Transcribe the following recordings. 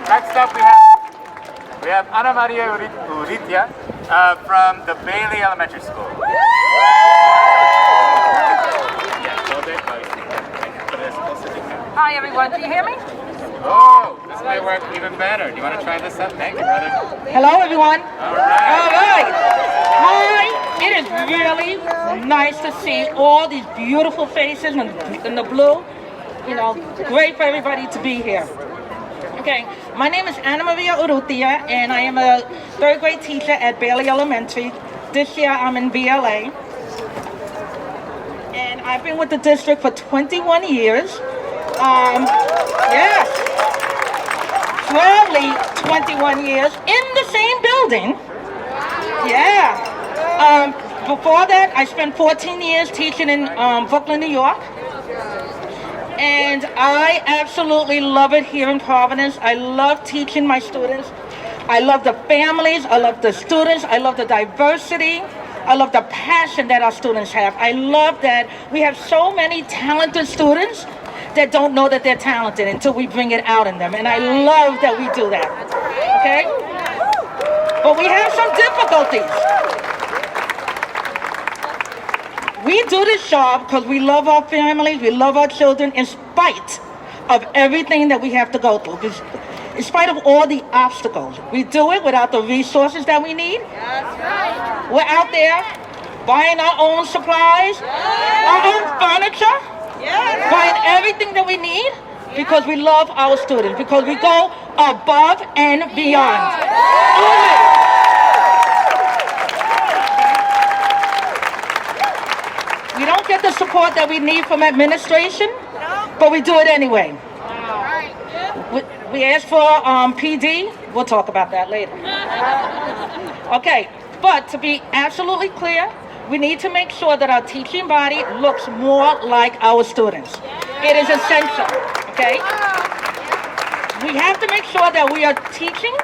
Next up we have Ana Maria Urratia from the Bailey Elementary School. Hi everyone, can you hear me? Oh, this may work even better. Do you want to try this up? Thank you, brother. Hello everyone. All right. Hi. It is really nice to see all these beautiful faces in the blue. You know, great for everybody to be here. Okay, my name is Ana Maria Urratia, and I am a third grade teacher at Bailey Elementary. This year I'm in BLA. And I've been with the district for 21 years. Yes, slowly 21 years in the same building. Yeah. Before that, I spent 14 years teaching in Brooklyn, New York. And I absolutely love it here in Providence. I love teaching my students. I love the families. I love the students. I love the diversity. I love the passion that our students have. I love that we have so many talented students that don't know that they're talented until we bring it out in them. And I love that we do that. Okay? But we have some difficulties. We do this job because we love our families, we love our children, in spite of everything that we have to go through. In spite of all the obstacles. We do it without the resources that we need. We're out there buying our own supplies, our own furniture, buying everything that we need because we love our students, because we go above and beyond. We don't get the support that we need from administration, but we do it anyway. We asked for PD. We'll talk about that later. Okay, but to be absolutely clear, we need to make sure that our teaching body looks more like our students. It is essential, okay? We have to make sure that we are teaching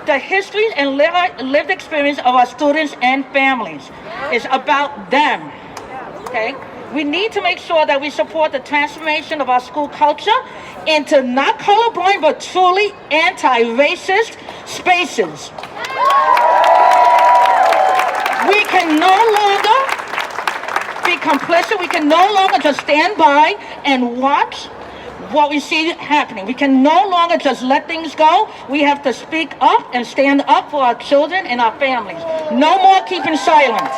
the histories and lived experience of our students and families. It's about them, okay? We need to make sure that we support the transformation of our school culture into not colorblind, but truly anti-racist spaces. We can no longer be complicit. We can no longer just stand by and watch what we see happening. We can no longer just let things go. We have to speak up and stand up for our children and our families. No more keeping silent.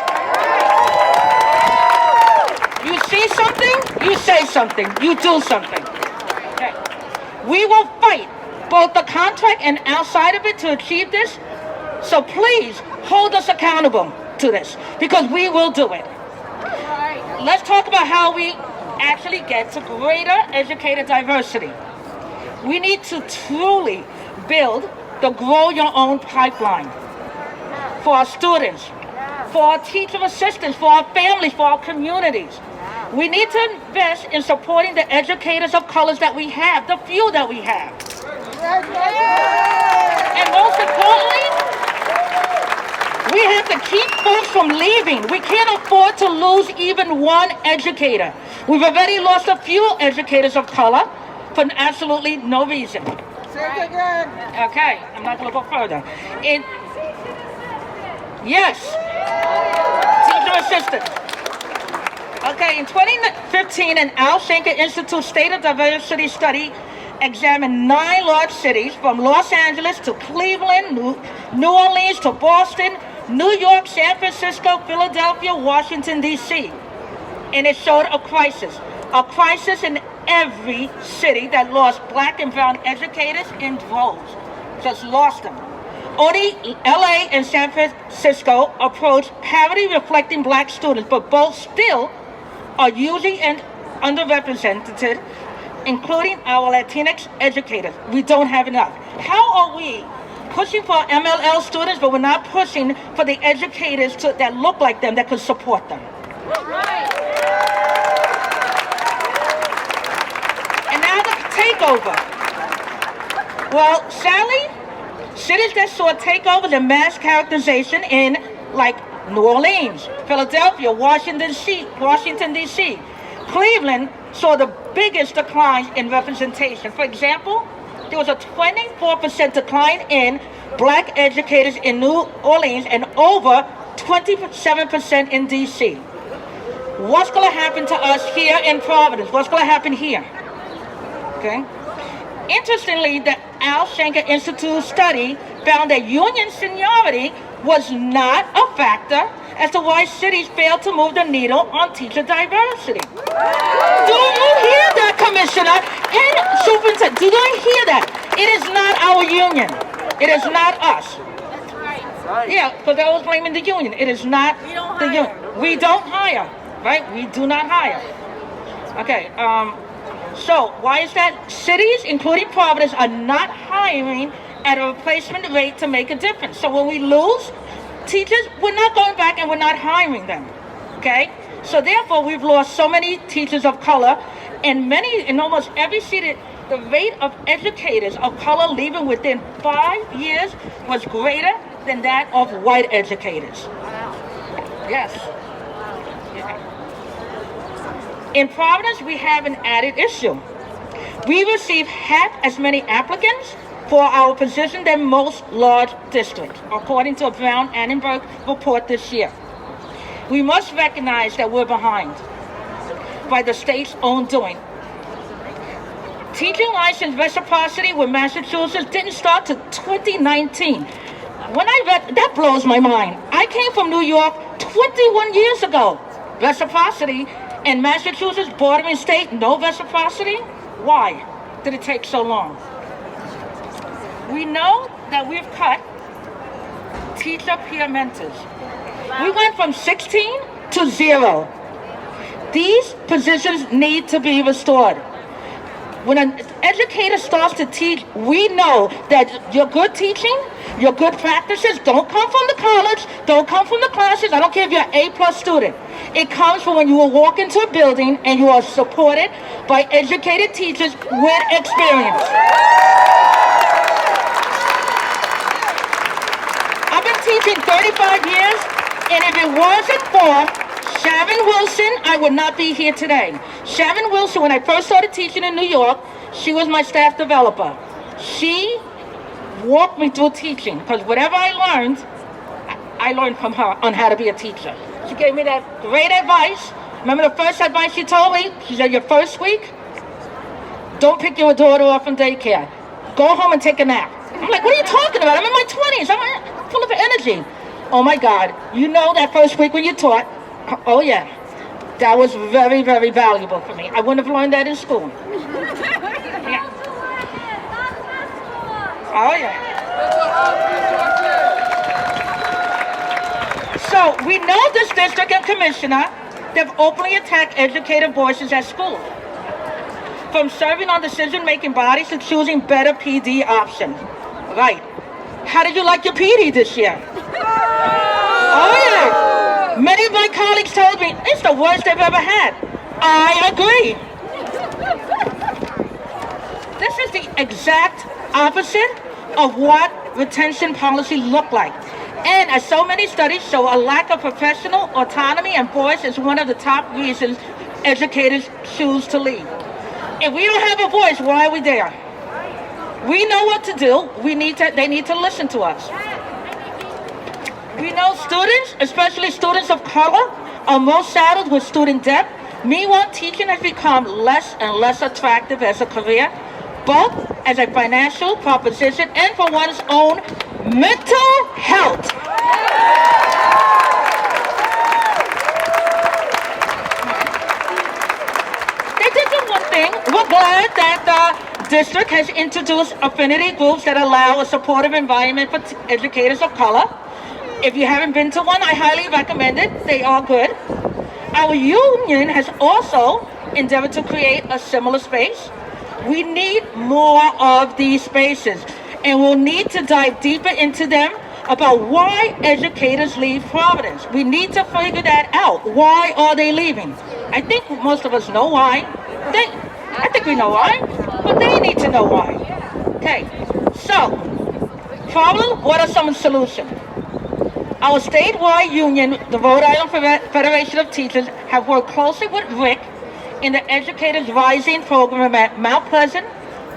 You see something, you say something, you do something. Okay. We will fight both the contract and outside of it to achieve this. So please hold us accountable to this, because we will do it. Let's talk about how we actually get to greater educator diversity. We need to truly build the Grow Your Own pipeline for our students, for our teacher assistants, for our families, for our communities. We need to invest in supporting the educators of colors that we have, the few that we have. And most importantly, we have to keep folks from leaving. We can't afford to lose even one educator. We've already lost a few educators of color for absolutely no reason. Okay, I'm not going to go further. Yes, teacher assistants. Okay, in 2015, an Al Shanker Institute State of Diversity study examined 9 large cities from Los Angeles to Cleveland, New Orleans to Boston, New York, San Francisco, Philadelphia, Washington, D.C. And it showed a crisis in every city that lost black and brown educators in droves, just lost them. Only LA and San Francisco approached parity reflecting black students, but both still are usually underrepresented, including our Latinx educators. We don't have enough. How are we pushing for MLL students, but we're not pushing for the educators that look like them, that could support them? And now the takeover. Well, sadly, cities that saw takeovers and mass characterization in, like, New Orleans, Philadelphia, Washington, D.C. Cleveland saw the biggest declines in representation. For example, there was a 24% decline in black educators in New Orleans and over 27% in D.C. What's going to happen to us here in Providence? What's going to happen here? Okay. Interestingly, the Al Shanker Institute study found that union seniority was not a factor as to why cities failed to move the needle on teacher diversity. Do you hear that, Commissioner? And Superintendent, do you hear that? It is not our union. It is not us. That's right. Yeah, because I was blaming the union. It is not the union. We don't hire, right? We do not hire. Okay, so why is that? Cities, including Providence, are not hiring at a replacement rate to make a difference. So when we lose teachers, we're not going back and we're not hiring them, okay? So therefore, we've lost so many teachers of color, and in almost every city, the rate of educators of color leaving within 5 years was greater than that of white educators. Yes. In Providence, we have an added issue. We receive half as many applicants for our position than most large districts, according to a Brown-Annenberg report this year. We must recognize that we're behind by the state's own doing. Teaching license reciprocity with Massachusetts didn't start to 2019. When I read, that blows my mind. I came from New York 21 years ago. Reciprocity, and Massachusetts, bordering state, no reciprocity? Why did it take so long? We know that we've cut teacher peer mentors. We went from 16 to 0. These positions need to be restored. When an educator starts to teach, we know that your good teaching, your good practices don't come from the college, don't come from the classes. I don't care if you're an A+ student. It comes from when you will walk into a building and you are supported by educated teachers with experience. I've been teaching 35 years, and if it wasn't for Sharon Wilson, I would not be here today. Sharon Wilson, when I first started teaching in New York, she was my staff developer. She walked me through teaching, because whatever I learned from her on how to be a teacher. She gave me that great advice. Remember the first advice she told me? She said, your first week, don't pick your daughter off from daycare. Go home and take a nap. I'm like, what are you talking about? I'm in my 20s. I'm full of energy. Oh my God. You know that first week when you taught, oh yeah, that was very, very valuable for me. I wouldn't have learned that in school. Yeah. Oh yeah. So we know this district and commissioner, they've openly attacked educator voices at school. From serving on decision-making bodies to choosing better PD options. Right. How did you like your PD this year? Oh yeah. Many of my colleagues told me, it's the worst they've ever had. I agree. This is the exact opposite of what retention policy looked like. And as so many studies show, a lack of professional autonomy and voice is one of the top reasons educators choose to leave. If we don't have a voice, why are we there? We know what to do. They need to listen to us. We know students, especially students of color, are most saddled with student debt. Meanwhile, teaching has become less and less attractive as a career, both as a financial proposition and for one's own mental health. They did do one thing. We're glad that the district has introduced affinity groups that allow a supportive environment for educators of color. If you haven't been to one, I highly recommend it. They are good. Our union has also endeavored to create a similar space. We need more of these spaces, and we'll need to dive deeper into them about why educators leave Providence. We need to figure that out. Why are they leaving? I think most of us know why. I think we know why, but they need to know why. Okay, so, problem, what are some solutions? Our statewide union, the Rhode Island Federation of Teachers, have worked closely with Rick in the Educators Rising program at Mount Pleasant,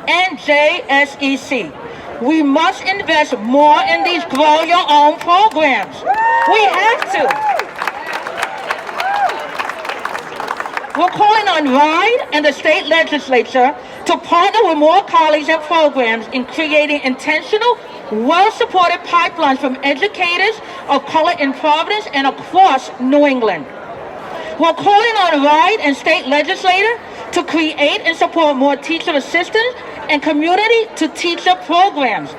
and JSEC. We must invest more in these grow your own programs. We have to. We're calling on RIDE and the state legislature to partner with more colleges and programs in creating intentional, well-supported pipelines from educators of color in Providence and across New England. We're calling on RIDE and state legislature to create and support more teacher assistants and community-to-teacher programs.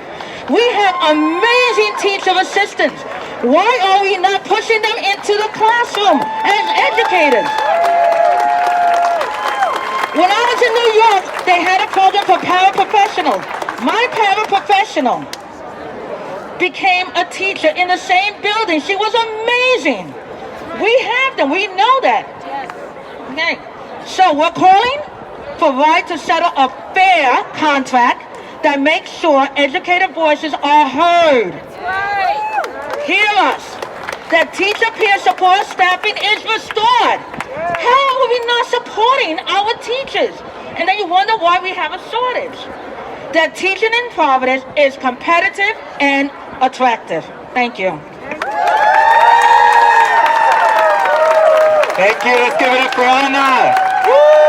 We have amazing teacher assistants. Why are we not pushing them into the classroom as educators? When I was in New York, they had a program for paraprofessionals. My paraprofessional became a teacher in the same building. She was amazing. We have them. We know that. Okay. So we're calling for RIDE to settle a fair contract that makes sure educator voices are heard. Hear us. That teacher peer support staffing is restored. How are we not supporting our teachers? And then you wonder why we have a shortage. That teaching in Providence is competitive and attractive. Thank you. Thank you. Let's give it up for Anna. Woo!